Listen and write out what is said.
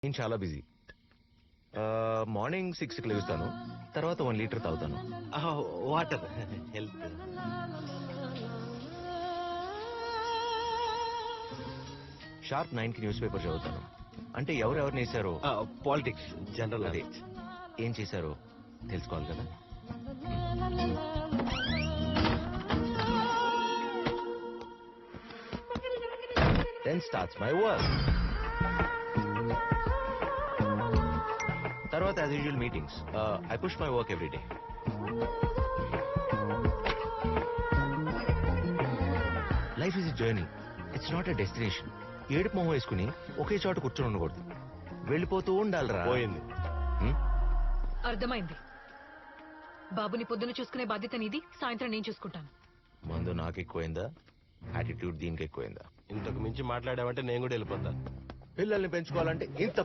నేను చాలా busy. Morning 6కి లేస్తాను, తర్వాత 1 లీటర్ తాగుతాను. Water health. షార్ప్ 9కి న్యూస్ పేపర్ చదువుతాను. అంటే ఎవరెవరిని వేశారో, పాలిటిక్స్ జనరల్ అదే ఏం చేశారో తెలుసుకోవాలి కదా. Then starts my work. తర్వాత as usual meetings. I push my work every day. Life is a journey, it's not a destination. ఏడుపు మొహం వేసుకుని ఒకే చోట కూర్చొని ఉండకూడదు, వెళ్ళిపోతూ ఉండాలిరా. పోయింది. అర్థమైంది. బాబుని పొద్దున చూసుకునే బాధ్యత నీది, సాయంత్రం నేను చూసుకుంటాను. మందు నాకు ఎక్కువైందా, యాటిట్యూడ్ దీనికి ఎక్కువైందా? ఇంతకు మించి మాట్లాడావంటే నేను కూడా వెళ్ళిపోతా. పిల్లల్ని పెంచుకోవాలంటే ఇంత